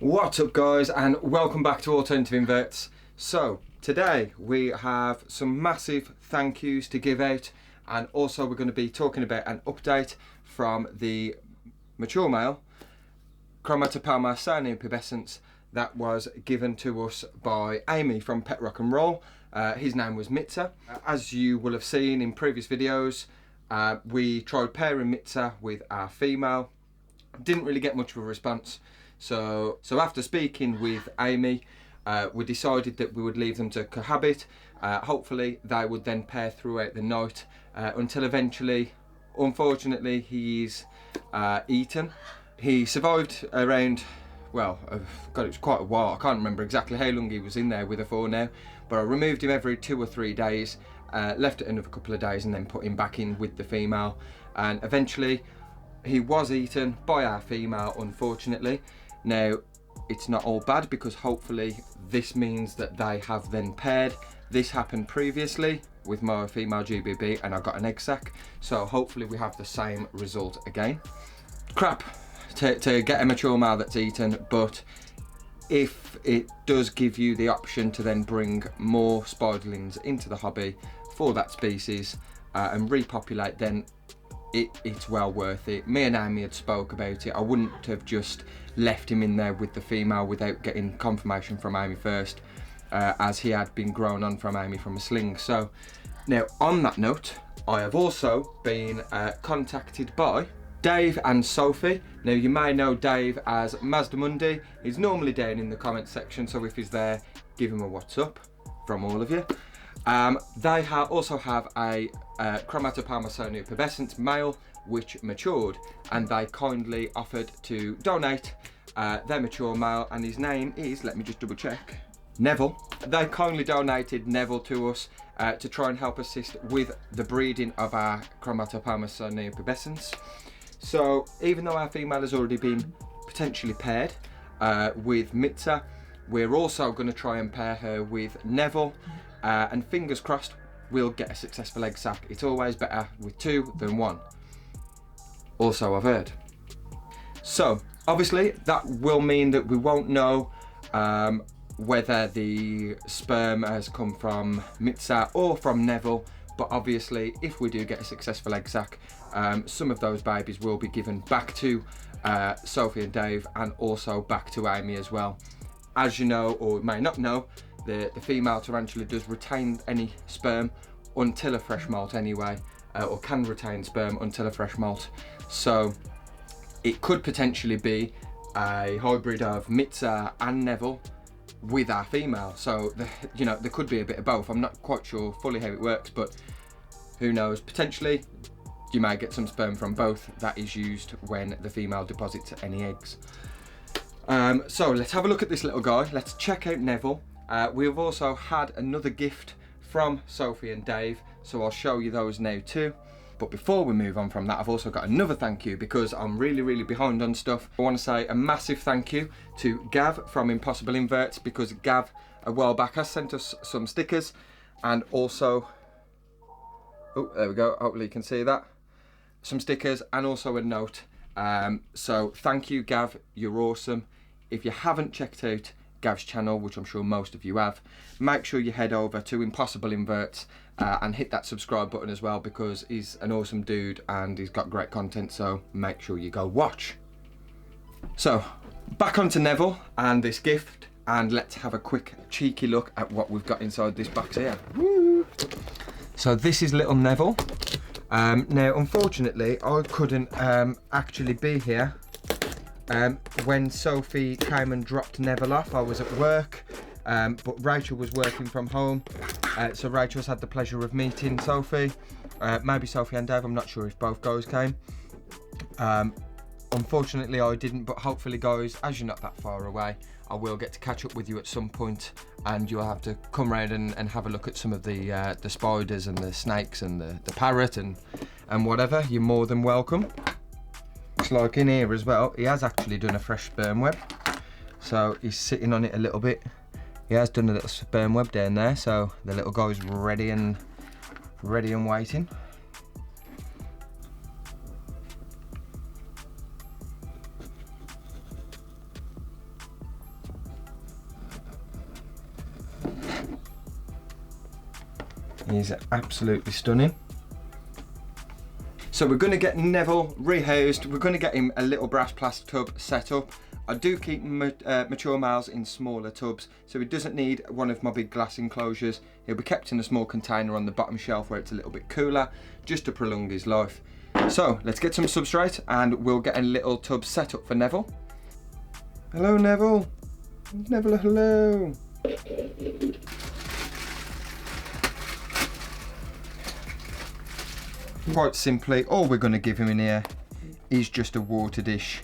What's up guys, and welcome back to Alternative Inverts. So today we have some massive thank yous to give out, and also we're going to be talking about an update from the mature male Chromatopelma pubescens that was given to us by Amy from Pet Rock and Roll. His name was Mitza. As you will have seen in previous videos, we tried pairing Mitza with our female. Didn't really get much of a response. So after speaking with Amy, we decided that we would leave them to cohabit. Hopefully they would then pair throughout the night until eventually, unfortunately, he is eaten. He survived around, well, God, it was quite a while. I can't remember exactly how long he was in there with her for now, but I removed him every 2 or 3 days, left it another couple of days, and then put him back in with the female. And eventually he was eaten by our female, unfortunately. Now, it's not all bad, because hopefully this means that they have then paired. This happened previously with my female GBB and I got an egg sac, so hopefully we have the same result again. Crap to get a mature male that's eaten, but if it does give you the option to then bring more spiderlings into the hobby for that species and repopulate, then it's well worth it. Me and Amy had spoke about it. I wouldn't have just left him in there with the female without getting confirmation from Amy first, as he had been grown on from Amy from a sling. So now, on that note, I have also been contacted by Dave and Sophie. Now, you may know Dave as Mazda Mundi. He's normally down in the comments section, so if he's there, give him a what's up from all of you. They also have a Chromatopelma pubescens male which matured, and they kindly offered to donate their mature male, and his name is, let me just double check, Neville. They kindly donated Neville to us to try and help assist with the breeding of our Chromatopelma pubescens. So even though our female has already been potentially paired with Mitza, we're also going to try and pair her with Neville, and fingers crossed we'll get a successful egg sac. It's always better with 2 than 1. Also, I've heard. So obviously that will mean that we won't know whether the sperm has come from Mitza or from Neville, but obviously if we do get a successful egg sac, some of those babies will be given back to Sophie and Dave, and also back to Amy as well. As you know, or may not know, the female tarantula does retain any sperm until a fresh molt anyway, or can retain sperm until a fresh molt. So it could potentially be a hybrid of Mitza and Neville with our female. So there could be a bit of both. I'm not quite sure fully how it works, but who knows? Potentially you may get some sperm from both that is used when the female deposits any eggs. So let's have a look at this little guy. Let's check out Neville. We've also had another gift from Sophie and Dave, so I'll show you those now too. But before we move on from that, I've also got another thank you, because I'm really behind on stuff. I want to say a massive thank you to Gav from Impossible Inverts, because Gav a while back has sent us some stickers, and also, oh, there we go, hopefully you can see that, some stickers and also a note. So thank you, Gav, you're awesome. If you haven't checked out Gav's channel, which I'm sure most of you have, make sure you head over to Impossible Inverts and hit that subscribe button as well, because he's an awesome dude and he's got great content, so make sure you go watch. So back onto Neville and this gift, and let's have a quick cheeky look at what we've got inside this box here. Woo! So this is little Neville. Now unfortunately I couldn't actually be here when Sophie came and dropped Neville off. I was at work, but Rachel was working from home, so Rachel's had the pleasure of meeting Sophie, maybe Sophie and Dave, I'm not sure if both guys came. Unfortunately I didn't, but hopefully guys, as you're not that far away, I will get to catch up with you at some point, and you'll have to come round and have a look at some of the spiders and the snakes and the parrot and whatever. You're more than welcome. Looks like in here as well, he has actually done a fresh sperm web, so he's sitting on it a little bit. He has done a little sperm web down there, so the little guy's ready and waiting. He's absolutely stunning. So we're going to get Neville rehoused. We're going to get him a little brass plastic tub set up. I do keep mature males in smaller tubs, so he doesn't need one of my big glass enclosures. He'll be kept in a small container on the bottom shelf where it's a little bit cooler, just to prolong his life. So let's get some substrate and we'll get a little tub set up for Neville. Hello, Neville. Neville, hello. Quite simply, all we're going to give him in here is just a water dish,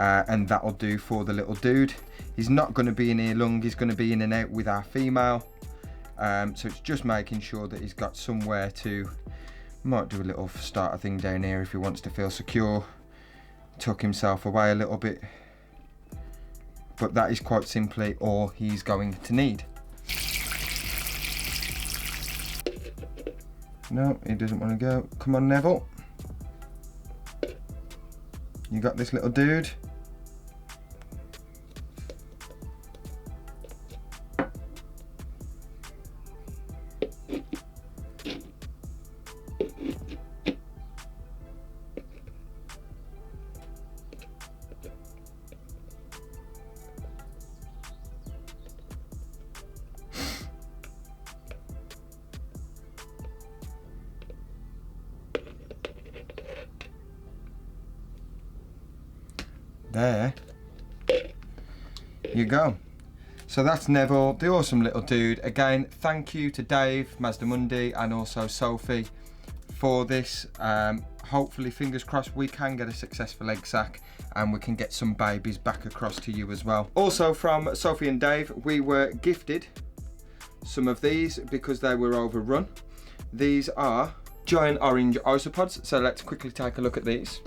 and that'll do for the little dude. He's not going to be in here long, he's going to be in and out with our female, so it's just making sure that he's got somewhere to, might do a little starter thing down here if he wants to feel secure, tuck himself away a little bit, but that is quite simply all he's going to need. No, he doesn't want to go. Come on, Neville. You got this little dude. There you go. So that's Neville, the awesome little dude. Again, thank you to Dave, Mazdamundi, and also Sophie for this. Hopefully, fingers crossed, we can get a successful egg sac and we can get some babies back across to you as well. Also from Sophie and Dave, we were gifted some of these because they were overrun. These are giant orange isopods, so let's quickly take a look at these.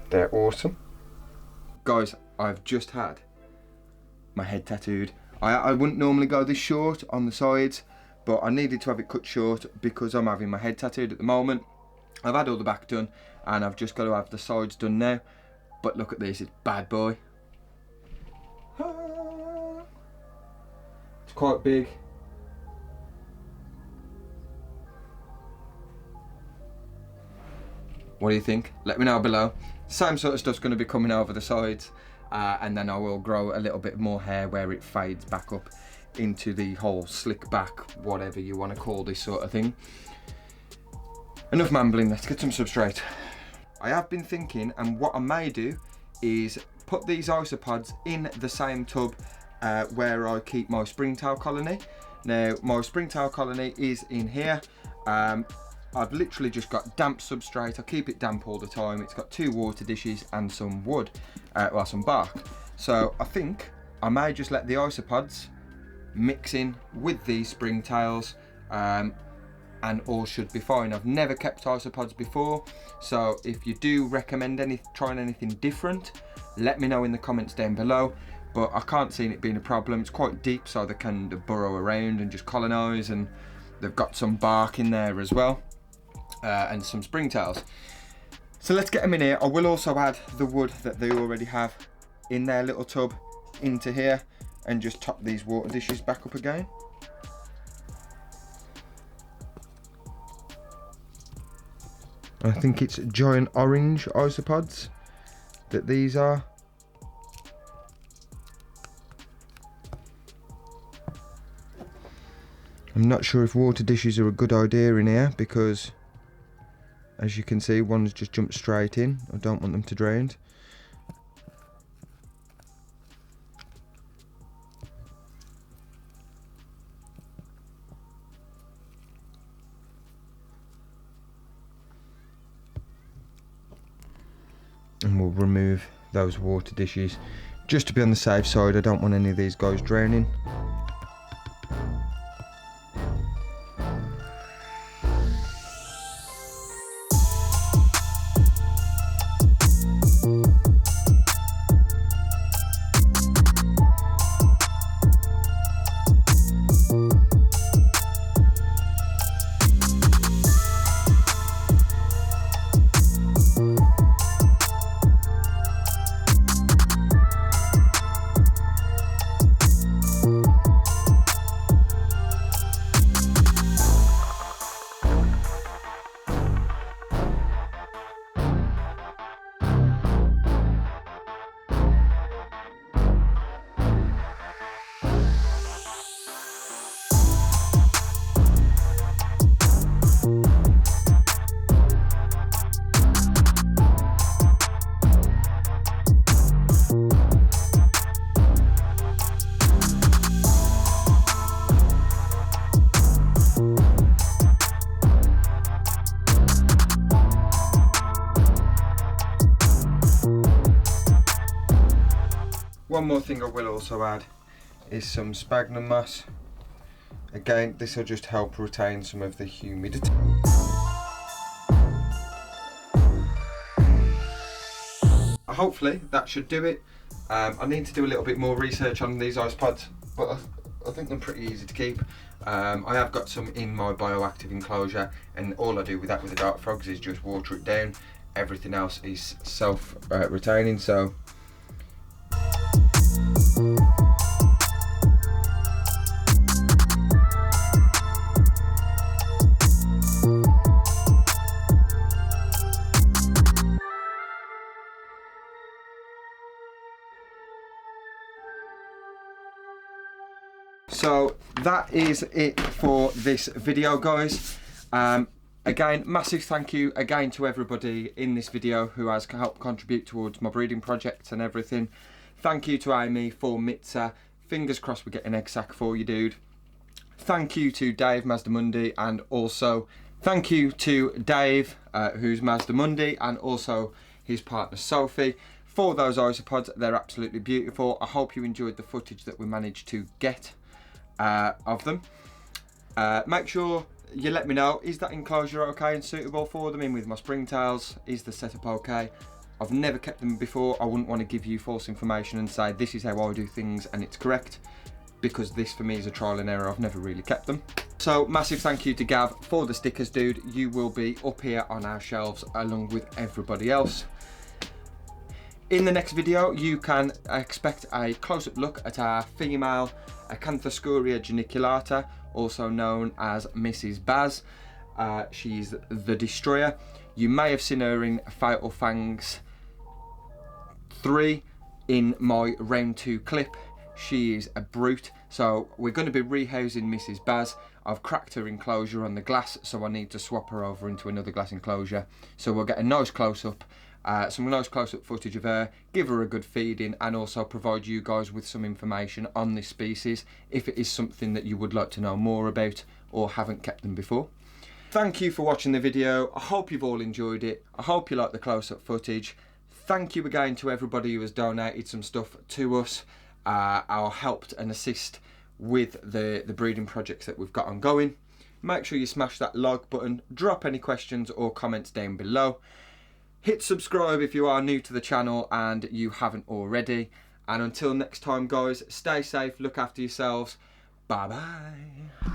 They're awesome. Guys, I've just had my head tattooed. I wouldn't normally go this short on the sides, but I needed to have it cut short because I'm having my head tattooed at the moment. I've had all the back done and I've just got to have the sides done now. But look at this, it's bad boy. It's quite big. What do you think? Let me know below. Same sort of stuff's going to be coming over the sides, and then I will grow a little bit more hair where it fades back up into the whole slick back, whatever you want to call this sort of thing. Enough mumbling, let's get some substrate. I have been thinking, and what I may do is put these isopods in the same tub where I keep my springtail colony. Now, my springtail colony is in here. I've literally just got damp substrate. I keep it damp all the time. It's got 2 water dishes and some wood, well, some bark. So I think I may just let the isopods mix in with these springtails, and all should be fine. I've never kept isopods before, so if you do recommend trying anything different, let me know in the comments down below. But I can't see it being a problem. It's quite deep, so they can burrow around and just colonise, and they've got some bark in there as well. And some springtails. So let's get them in here. I will also add the wood that they already have in their little tub into here and just top these water dishes back up again. I think it's giant orange isopods that these are. I'm not sure if water dishes are a good idea in here because, as you can see, one's just jumped straight in. I don't want them to drown. And we'll remove those water dishes just to be on the safe side. I don't want any of these guys drowning. One more thing I will also add is some sphagnum moss. Again, this will just help retain some of the humidity. Hopefully that should do it. I need to do a little bit more research on these ice pods, but I think they're pretty easy to keep. I have got some in my bioactive enclosure, and all I do with that with the dart frogs is just water it down. Everything else is self-retaining, so that is it for this video, guys. Again, massive thank you again to everybody in this video who has helped contribute towards my breeding projects and everything. Thank you to Amy for Mitza. Fingers crossed we get an egg sack for you, dude. Thank you to Dave Mazdamundi, and also thank you to Dave, who's Mazdamundi, and also his partner Sophie, for those isopods. They're absolutely beautiful. I hope you enjoyed the footage that we managed to get of them. Make sure you let me know, is that enclosure okay and suitable for them in with my springtails? Is the setup okay? I've never kept them before. I wouldn't want to give you false information and say this is how I do things and it's correct, because this for me is a trial and error. I've never really kept them. So massive thank you to Gav for the stickers, dude. You will be up here on our shelves along with everybody else. In the next video, you can expect a close-up look at our female Acanthoscurria geniculata, also known as Mrs. Baz. She's the Destroyer. You may have seen her in Fatal Fangs 3 in my round 2 clip. She is a brute. So we're going to be rehousing Mrs. Baz. I've cracked her enclosure on the glass, so I need to swap her over into another glass enclosure. So we'll get a nice close-up. Some nice close-up footage of her, give her a good feeding, and also provide you guys with some information on this species if it is something that you would like to know more about or haven't kept them before. Thank you for watching the video. I hope you've all enjoyed it. I hope you like the close-up footage. Thank you again to everybody who has donated some stuff to us, or helped and assist with the breeding projects that we've got ongoing. Make sure you smash that like button, drop any questions or comments down below. Hit subscribe if you are new to the channel and you haven't already. And until next time, guys, stay safe, look after yourselves. Bye bye.